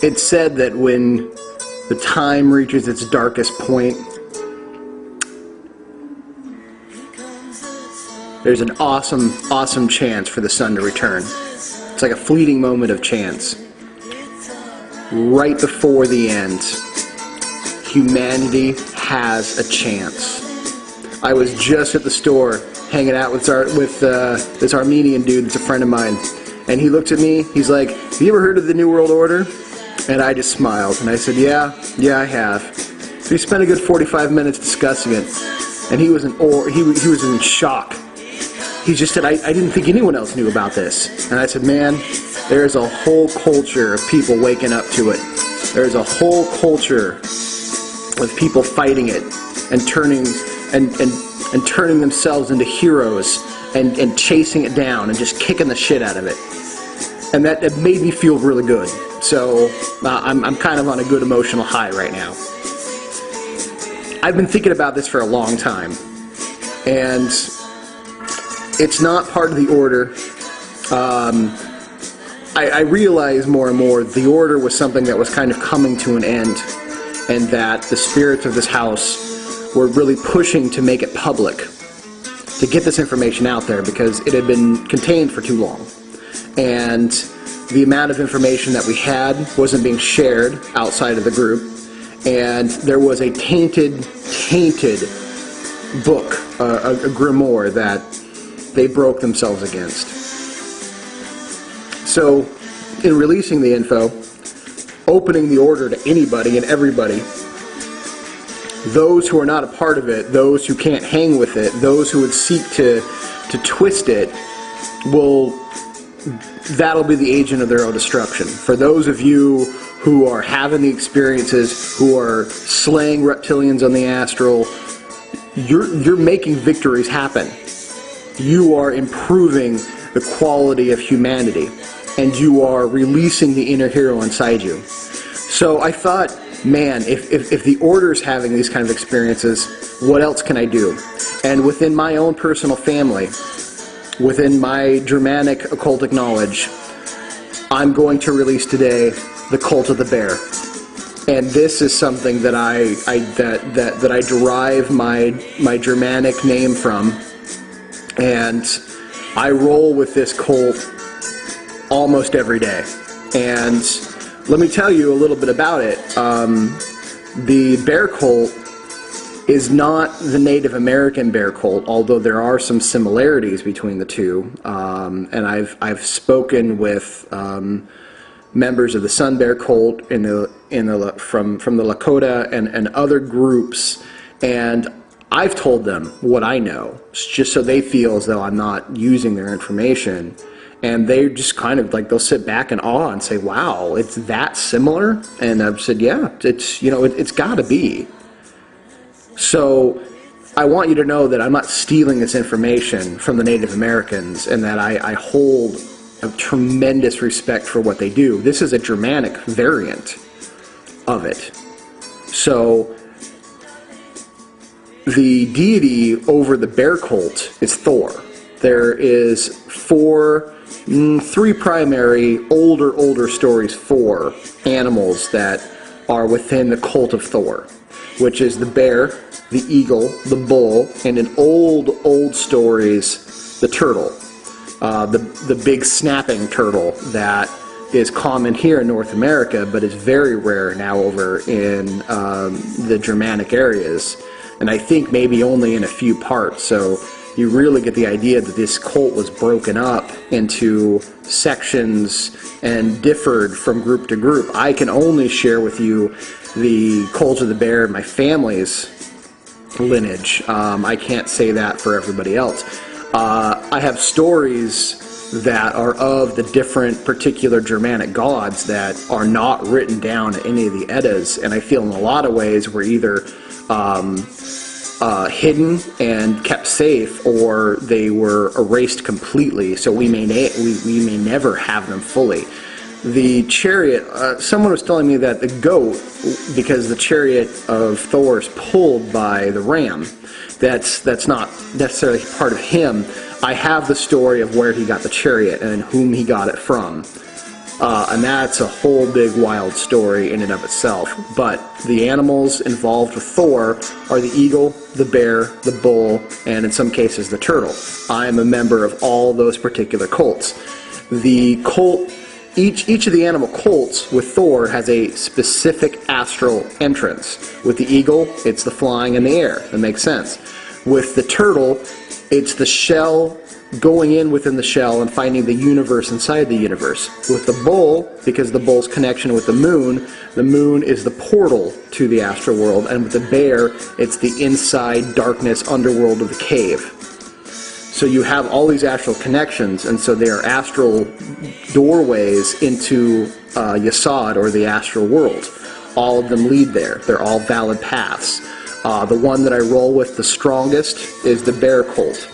It's said that when the time reaches its darkest point, there's an awesome chance for the sun to return. It's like a fleeting moment of chance. Right before the end, humanity has a chance. I was just at the store hanging out with this Armenian dude that's a friend of mine, and he looked at me, he's like, "Have you ever heard of the New World Order?" And I just smiled, and I said, yeah, I have. So we spent a good 45 minutes discussing it, and he was in shock. He just said, I didn't think anyone else knew about this. And I said, man, there's a whole culture of people waking up to it. There's a whole culture of people fighting it and turning themselves into heroes and chasing it down and just kicking the shit out of it. And that made me feel really good. So I'm kind of on a good emotional high right now. I've been thinking about this for a long time, and it's not part of the order. I realize more and more the order was something that was kind of coming to an end, and that the spirits of this house were really pushing to make it public, to get this information out there, because it had been contained for too long. And the amount of information that we had wasn't being shared outside of the group, and there was a tainted book, a grimoire that they broke themselves against. So, in releasing the info, opening the order to anybody and everybody, those who are not a part of it, those who can't hang with it, those who would seek to twist it, that'll be the agent of their own destruction. For those of you who are having the experiences, who are slaying reptilians on the astral, you're making victories happen. You are improving the quality of humanity, and you are releasing the inner hero inside you. So I thought, man, if the Order's having these kind of experiences, what else can I do? And within my own personal family, within my Germanic occultic knowledge, I'm going to release today the Cult of the Bear. And this is something that I derive my Germanic name from, and I roll with this cult almost every day. And let me tell you a little bit about it. The Bear Cult is not the Native American Bear Cult, although there are some similarities between the two. And I've spoken with members of the Sun Bear Cult from the Lakota and other groups, and I've told them what I know, just so they feel as though I'm not using their information. And they just kind of like, they'll sit back in awe and say, wow, it's that similar? And I've said, yeah, it's got to be. So I want you to know that I'm not stealing this information from the Native Americans, and that I hold a tremendous respect for what they do. This is a Germanic variant of it. So the deity over the Bear Cult is Thor. There is three primary older stories for animals that are within the cult of Thor, which is the bear, the eagle, the bull, and in old stories, the turtle, the big snapping turtle that is common here in North America, but is very rare now over in the Germanic areas, and I think maybe only in a few parts. So you really get the idea that this cult was broken up into sections and differed from group to group. I can only share with you the Cult of the Bear, my family's lineage. I can't say that for everybody else. I have stories that are of the different particular Germanic gods that are not written down in any of the Eddas, and I feel in a lot of ways were either hidden and kept safe, or they were erased completely, so we may never have them fully. The chariot, someone was telling me that the goat, because the chariot of Thor is pulled by the ram, that's not necessarily part of him. I have the story of where he got the chariot and whom he got it from. And that's a whole big wild story in and of itself. But the animals involved with Thor are the eagle, the bear, the bull, and in some cases the turtle. I am a member of all those particular cults. The cult, each of the animal cults with Thor has a specific astral entrance. With the eagle, it's the flying in the air. That makes sense. With the turtle, it's the shell going in within the shell and finding the universe inside the universe. With the bull, because the bull's connection with the moon is the portal to the astral world. And with the bear, it's the inside darkness underworld of the cave. So you have all these astral connections, and so they are astral doorways into Yesod, or the astral world. All of them lead there. They're all valid paths. The one that I roll with the strongest is the Bear Cult.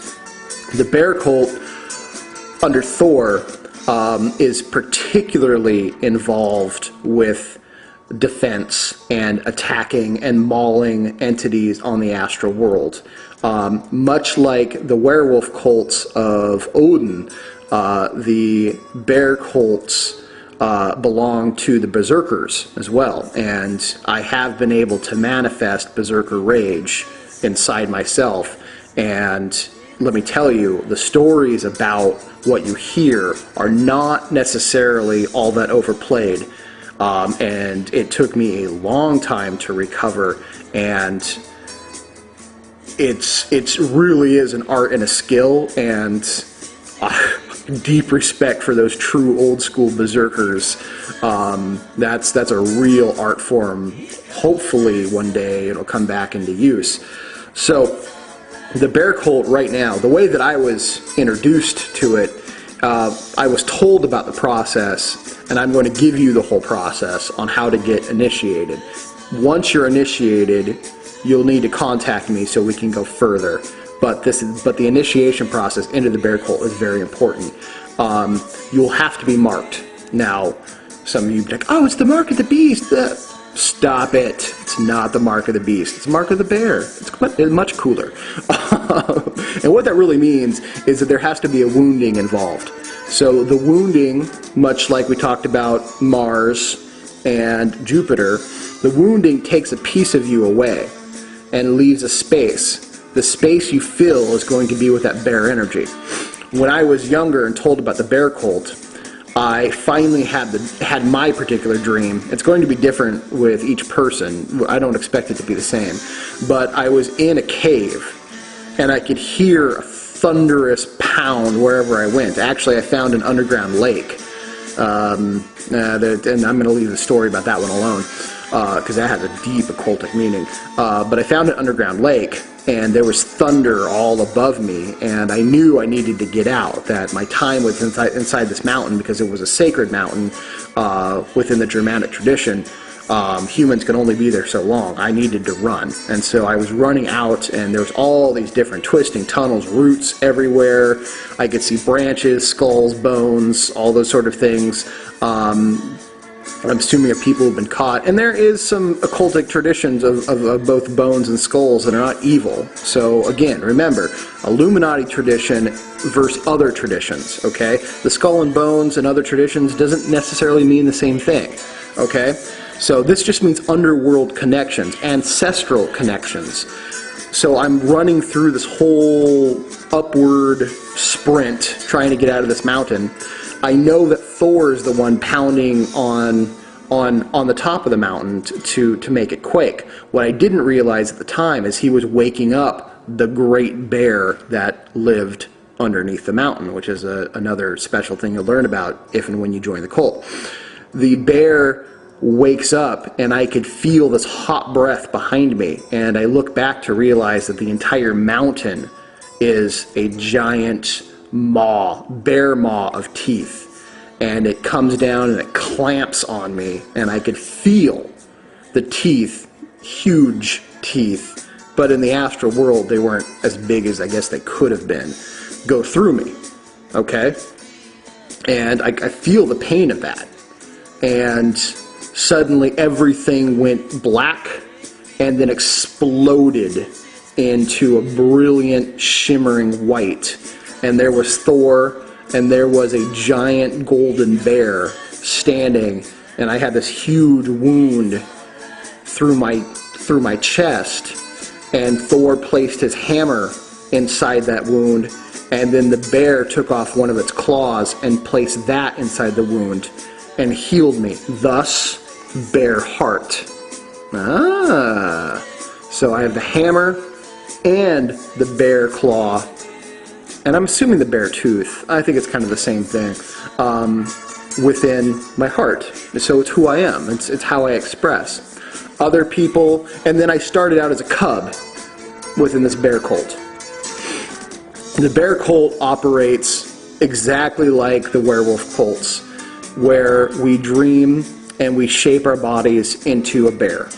The Bear Cult, under Thor, is particularly involved with defense and attacking and mauling entities on the astral world. Much like the werewolf cults of Odin, the bear cults belong to the berserkers as well, and I have been able to manifest berserker rage inside myself. And let me tell you, the stories about what you hear are not necessarily all that overplayed, and it took me a long time to recover, and it's really is an art and a skill, and deep respect for those true old school berserkers. That's a real art form. Hopefully one day it'll come back into use. So the Bear Cult right now, the way that I was introduced to it, I was told about the process, and I'm going to give you the whole process on how to get initiated. Once you're initiated, you'll need to contact me so we can go further. But the initiation process into the Bear Cult is very important. You'll have to be marked. Now, some of you be like, oh, it's the mark of the beast. Stop it. It's not the mark of the beast. It's the mark of the bear. It's much cooler. And what that really means is that there has to be a wounding involved. So the wounding, much like we talked about Mars and Jupiter, the wounding takes a piece of you away and leaves a space. The space you fill is going to be with that bear energy. When I was younger and told about the Bear Cult, I finally had my particular dream. It's going to be different with each person. I don't expect it to be the same. But I was in a cave, and I could hear a thunderous pound wherever I went. Actually, I found an underground lake. And I'm going to leave the story about that one alone, because that has a deep occultic meaning. But I found an underground lake, and there was thunder all above me, and I knew I needed to get out, that my time was inside this mountain, because it was a sacred mountain within the Germanic tradition. Humans can only be there so long. I needed to run, and so I was running out, and there was all these different twisting tunnels, roots everywhere. I could see branches, skulls, bones, all those sort of things. I'm assuming of people who've been caught. And there is some occultic traditions of both bones and skulls that are not evil. So again, remember, Illuminati tradition versus other traditions, okay? The skull and bones and other traditions doesn't necessarily mean the same thing, okay? So this just means underworld connections, ancestral connections. So I'm running through this whole upward sprint trying to get out of this mountain. I know that Thor is the one pounding on the top of the mountain to make it quake. What I didn't realize at the time is he was waking up the great bear that lived underneath the mountain, which is another special thing you'll learn about if and when you join the cult. The bear wakes up, and I could feel this hot breath behind me, and I look back to realize that the entire mountain is a giant bear maw of teeth, and it comes down and it clamps on me, and I could feel the teeth, huge teeth, but in the astral world they weren't as big as I guess they could have been, go through me, okay? And I feel the pain of that, and suddenly everything went black and then exploded into a brilliant shimmering white. And there was Thor, and there was a giant golden bear standing, and I had this huge wound through my chest, and Thor placed his hammer inside that wound, and then the bear took off one of its claws and placed that inside the wound and healed me. Thus, bear heart. So I have the hammer and the bear claw, and I'm assuming the bear tooth. I think it's kind of the same thing, within my heart. So it's who I am. It's how I express. Other people, and then I started out as a cub within this bear cult. The bear cult operates exactly like the werewolf cults, where we dream and we shape our bodies into a bear.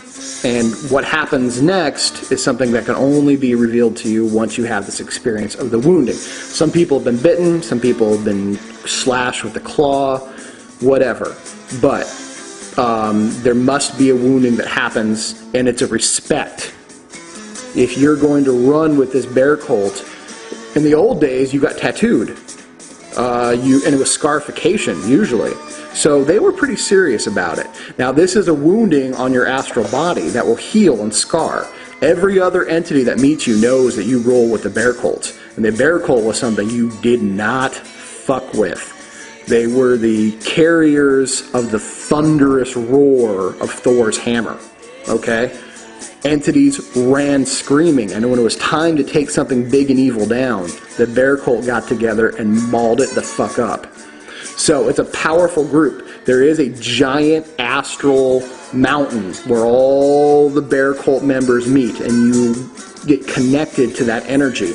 And what happens next is something that can only be revealed to you once you have this experience of the wounding. Some people have been bitten, some people have been slashed with the claw, whatever. But there must be a wounding that happens, and it's a respect. If you're going to run with this bear cult, in the old days you got tattooed, and it was scarification usually. So they were pretty serious about it. Now this is a wounding on your astral body that will heal and scar. Every other entity that meets you knows that you roll with the bear cult, and the bear cult was something you did not fuck with. They were the carriers of the thunderous roar of Thor's hammer, okay? Entities ran screaming, and when it was time to take something big and evil down, the bear cult got together and mauled it the fuck up. So it's a powerful group. There is a giant astral mountain where all the bear cult members meet, and you get connected to that energy.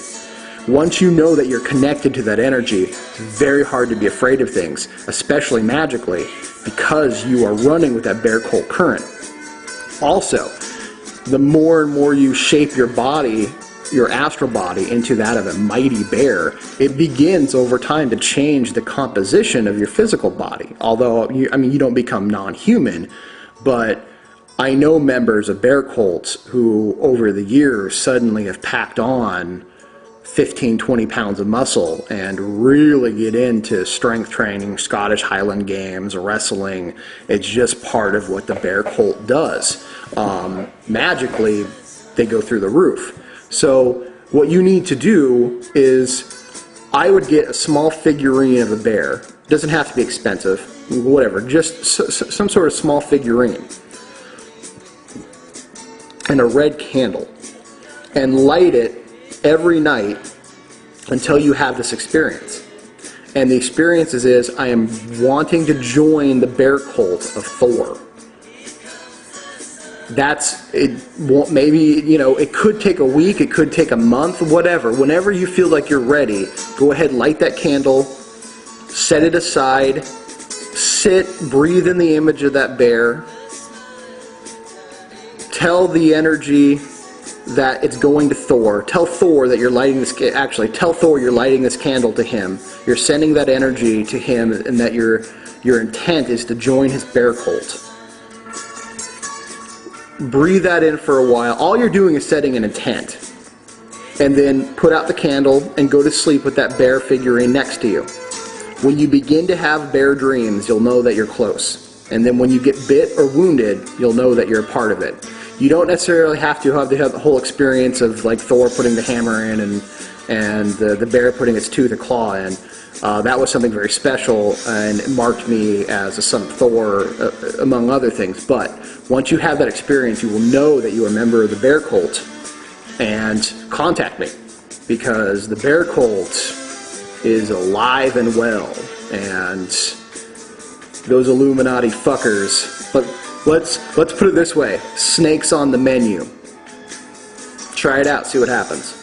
Once you know that you're connected to that energy, it's very hard to be afraid of things, especially magically, because you are running with that bear cult current. Also, the more and more you shape your body, your astral body, into that of a mighty bear, it begins over time to change the composition of your physical body. Although, you don't become non-human, but I know members of bear cults who, over the years, suddenly have packed on 15, 20 pounds of muscle and really get into strength training, Scottish Highland Games, wrestling. It's just part of what the bear cult does. Magically, they go through the roof. So what you need to do is, I would get a small figurine of a bear. It doesn't have to be expensive, whatever, just some sort of small figurine, and a red candle, and light it every night until you have this experience. And the experience is I am wanting to join the bear cult of Thor. That's it. Maybe, it could take a week, it could take a month, whatever. Whenever you feel like you're ready, go ahead, light that candle, set it aside, sit, breathe in the image of that bear, tell the energy that it's going to Thor. Tell Thor that you're lighting this. Actually, tell Thor you're lighting this candle to him. You're sending that energy to him, and that your intent is to join his bear cult. Breathe that in for a while. All you're doing is setting an intent, and then put out the candle and go to sleep with that bear figurine next to you. When you begin to have bear dreams, you'll know that you're close, and then when you get bit or wounded, you'll know that you're a part of it. You don't necessarily have to have the whole experience of like Thor putting the hammer in and the bear putting its tooth or claw in. That was something very special, and it marked me as a son of Thor, among other things. But once you have that experience, you will know that you are a member of the bear cult, and contact me, because the bear cult is alive and well, and those Illuminati fuckers. But let's put it this way: snakes on the menu. Try it out, see what happens.